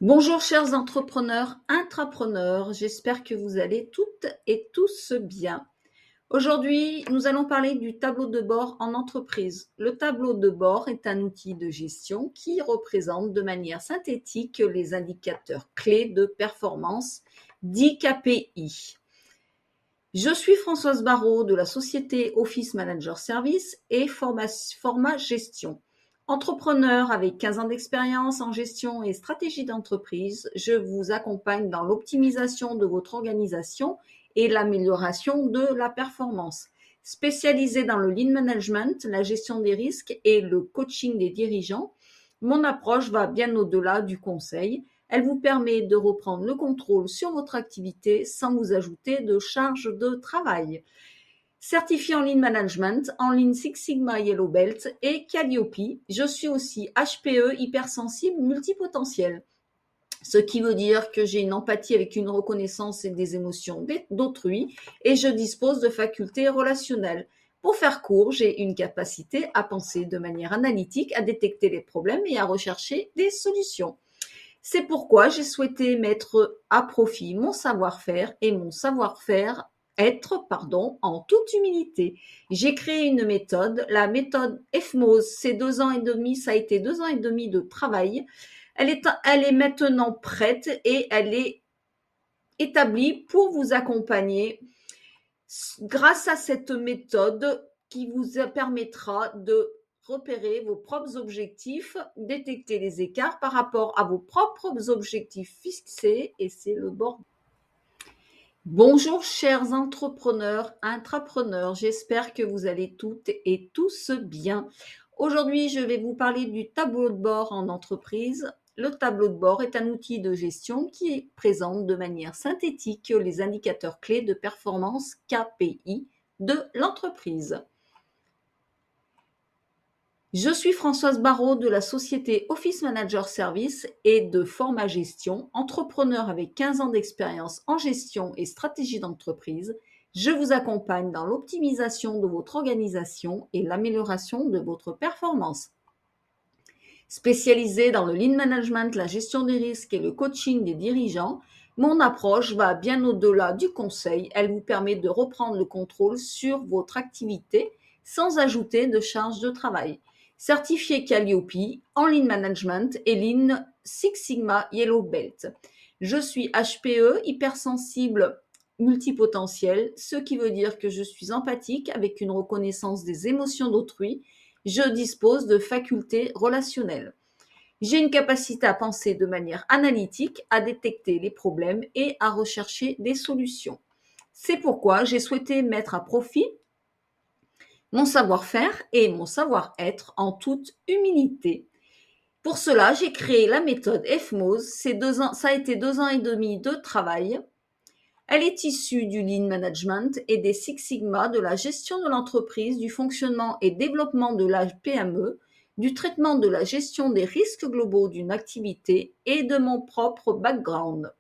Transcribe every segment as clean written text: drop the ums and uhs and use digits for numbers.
Bonjour chers entrepreneurs, intrapreneurs, j'espère que vous allez toutes et tous bien. Aujourd'hui, nous allons parler du tableau de bord en entreprise. Le tableau de bord est un outil de gestion qui représente de manière synthétique les indicateurs clés de performance, dits KPI. Je suis Françoise Barraud de la société Office Manager Service et Format Gestion. Entrepreneur avec 15 ans d'expérience en gestion et stratégie d'entreprise, je vous accompagne dans l'optimisation de votre organisation et l'amélioration de la performance. Spécialisée dans le lean management, la gestion des risques et le coaching des dirigeants, mon approche va bien au-delà du conseil. Elle vous permet de reprendre le contrôle sur votre activité sans vous ajouter de charges de travail. Certifié en Lean Management, en Lean Six Sigma Yellow Belt et Calliope, je suis aussi HPE hypersensible multipotentiel. Ce qui veut dire que j'ai une empathie avec une reconnaissance et des émotions d'autrui et je dispose de facultés relationnelles. Pour faire court, j'ai une capacité à penser de manière analytique, à détecter les problèmes et à rechercher des solutions. C'est pourquoi j'ai souhaité mettre à profit mon savoir-faire et mon savoir-faire être, en toute humilité. J'ai créé une méthode, la méthode FMOS. C'est 2 ans et demi, ça a été 2 ans et demi de travail. Elle est maintenant prête et elle est établie pour vous accompagner grâce à cette méthode qui vous permettra de repérer vos propres objectifs, détecter les écarts par rapport à vos propres objectifs fixés et c'est le bord. Bonjour chers entrepreneurs, intrapreneurs, j'espère que vous allez toutes et tous bien. Aujourd'hui, je vais vous parler du tableau de bord en entreprise. Le tableau de bord est un outil de gestion qui présente de manière synthétique les indicateurs clés de performance KPI de l'entreprise. Je suis Françoise Barraud de la société Office Manager Service et de Format Gestion, entrepreneur avec 15 ans d'expérience en gestion et stratégie d'entreprise. Je vous accompagne dans l'optimisation de votre organisation et l'amélioration de votre performance. Spécialisée dans le lean management, la gestion des risques et le coaching des dirigeants, mon approche va bien au-delà du conseil. Elle vous permet de reprendre le contrôle sur votre activité sans ajouter de charges de travail. Certifié Calliope en Lean Management et Lean Six Sigma Yellow Belt. Je suis HPE, hypersensible multipotentiel, ce qui veut dire que je suis empathique avec une reconnaissance des émotions d'autrui. Je dispose de facultés relationnelles. J'ai une capacité à penser de manière analytique, à détecter les problèmes et à rechercher des solutions. C'est pourquoi j'ai souhaité mettre à profit mon savoir-faire et mon savoir-être en toute humilité. Pour cela, j'ai créé la méthode FMOS. Ça a été 2 ans et demi de travail. Elle est issue du Lean Management et des Six Sigma, de la gestion de l'entreprise, du fonctionnement et développement de la PME, du traitement de la gestion des risques globaux d'une activité et de mon propre background.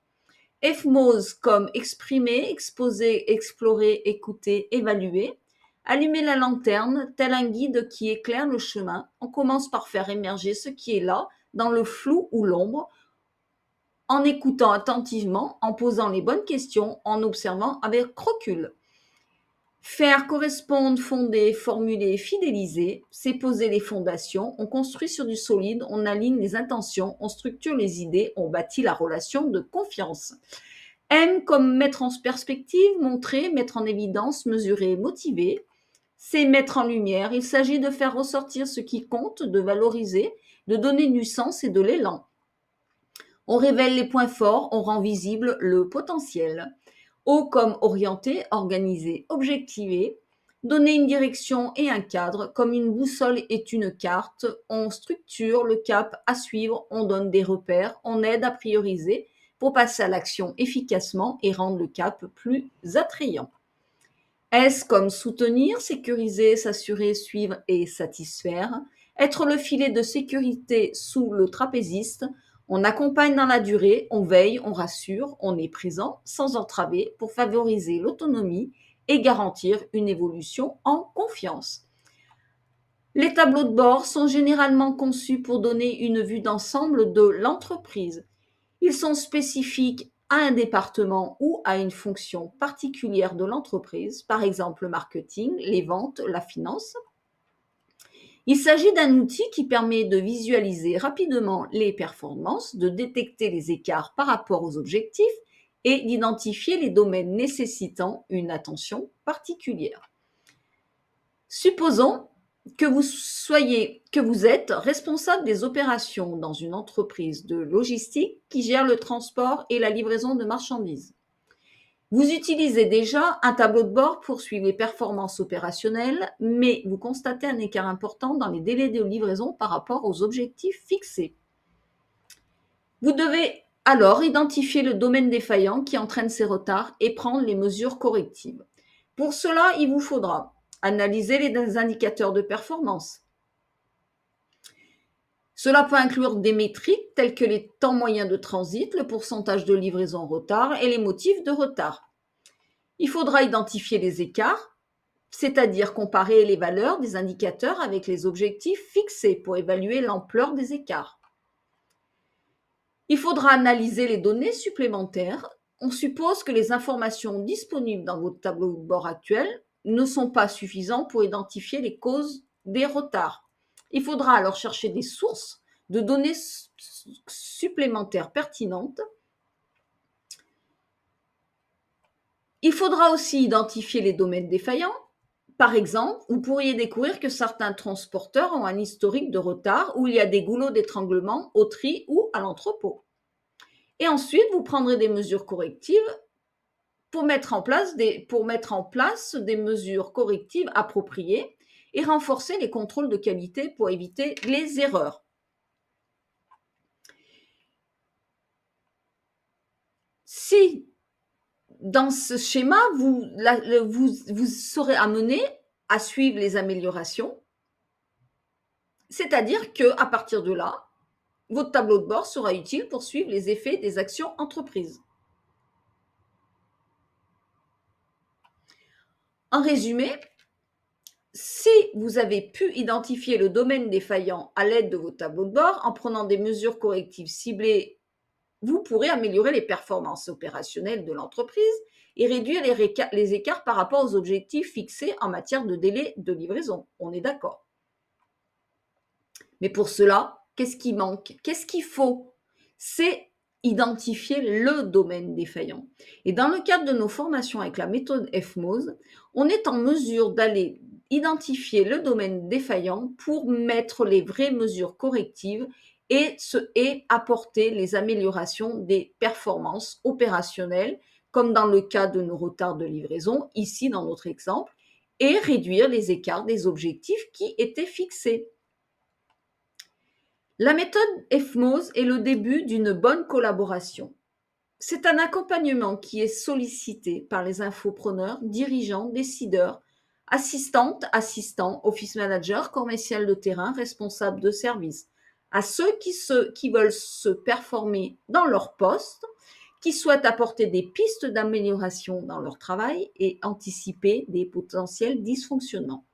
FMOS comme exprimer, exposer, explorer, écouter, évaluer. Allumer la lanterne, tel un guide qui éclaire le chemin. On commence par faire émerger ce qui est là, dans le flou ou l'ombre, en écoutant attentivement, en posant les bonnes questions, en observant avec recul. Faire correspondre, fonder, formuler, fidéliser, c'est poser les fondations. On construit sur du solide, on aligne les intentions, on structure les idées, on bâtit la relation de confiance. M comme mettre en perspective, montrer, mettre en évidence, mesurer, motiver. C'est mettre en lumière. Il s'agit de faire ressortir ce qui compte, de valoriser, de donner du sens et de l'élan. On révèle les points forts, on rend visible le potentiel. O comme orienter, organiser, objectiver, donner une direction et un cadre, comme une boussole est une carte, on structure le cap à suivre, on donne des repères, on aide à prioriser pour passer à l'action efficacement et rendre le cap plus attrayant. S comme soutenir, sécuriser, s'assurer, suivre et satisfaire. Être le filet de sécurité sous le trapéziste. On accompagne dans la durée, on veille, on rassure, on est présent sans entraver pour favoriser l'autonomie et garantir une évolution en confiance. Les tableaux de bord sont généralement conçus pour donner une vue d'ensemble de l'entreprise. Ils sont spécifiques à un département ou à une fonction particulière de l'entreprise, par exemple le marketing, les ventes, la finance. Il s'agit d'un outil qui permet de visualiser rapidement les performances, de détecter les écarts par rapport aux objectifs et d'identifier les domaines nécessitant une attention particulière. Supposons que vous êtes responsable des opérations dans une entreprise de logistique qui gère le transport et la livraison de marchandises. Vous utilisez déjà un tableau de bord pour suivre les performances opérationnelles, mais vous constatez un écart important dans les délais de livraison par rapport aux objectifs fixés. Vous devez alors identifier le domaine défaillant qui entraîne ces retards et prendre les mesures correctives. Pour cela, il vous faudra analyser les indicateurs de performance. Cela peut inclure des métriques telles que les temps moyens de transit, le pourcentage de livraison en retard et les motifs de retard. Il faudra identifier les écarts, c'est-à-dire comparer les valeurs des indicateurs avec les objectifs fixés pour évaluer l'ampleur des écarts. Il faudra analyser les données supplémentaires. On suppose que les informations disponibles dans votre tableau de bord actuel ne sont pas suffisantes pour identifier les causes des retards. Il faudra alors chercher des sources de données supplémentaires pertinentes. Il faudra aussi identifier les domaines défaillants. Par exemple, vous pourriez découvrir que certains transporteurs ont un historique de retard où il y a des goulots d'étranglement au tri ou à l'entrepôt. Et ensuite, vous prendrez des mesures correctives pour mettre en place des mesures correctives appropriées et renforcer les contrôles de qualité pour éviter les erreurs. Si dans ce schéma, vous serez amené à suivre les améliorations, c'est-à-dire qu'à partir de là, votre tableau de bord sera utile pour suivre les effets des actions entreprises. En résumé, si vous avez pu identifier le domaine défaillant à l'aide de vos tableaux de bord, en prenant des mesures correctives ciblées, vous pourrez améliorer les performances opérationnelles de l'entreprise et réduire les écarts par rapport aux objectifs fixés en matière de délai de livraison. On est d'accord. Mais pour cela, qu'est-ce qui manque? Qu'est-ce qu'il faut? C'est identifier le domaine défaillant. Et dans le cadre de nos formations avec la méthode FMOS, on est en mesure d'aller identifier le domaine défaillant pour mettre les vraies mesures correctives et apporter les améliorations des performances opérationnelles, comme dans le cas de nos retards de livraison, ici dans notre exemple, et réduire les écarts des objectifs qui étaient fixés. La méthode FMOS est le début d'une bonne collaboration. C'est un accompagnement qui est sollicité par les infopreneurs, dirigeants, décideurs, assistantes, assistants, office managers, commercial de terrain, responsables de service, à ceux qui veulent se performer dans leur poste, qui souhaitent apporter des pistes d'amélioration dans leur travail et anticiper des potentiels dysfonctionnements.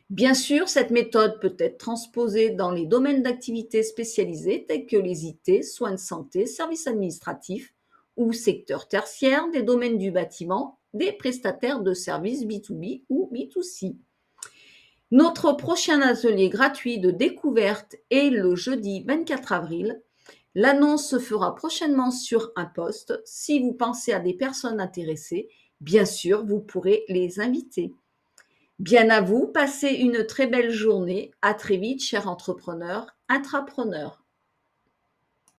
Bien sûr, cette méthode peut être transposée dans les domaines d'activité spécialisés tels que les IT, soins de santé, services administratifs ou secteur tertiaire, des domaines du bâtiment, des prestataires de services B2B ou B2C. Notre prochain atelier gratuit de découverte est le jeudi 24 avril. L'annonce se fera prochainement sur un post. Si vous pensez à des personnes intéressées, bien sûr, vous pourrez les inviter. Bien à vous, passez une très belle journée. À très vite, chers entrepreneurs, intrapreneurs.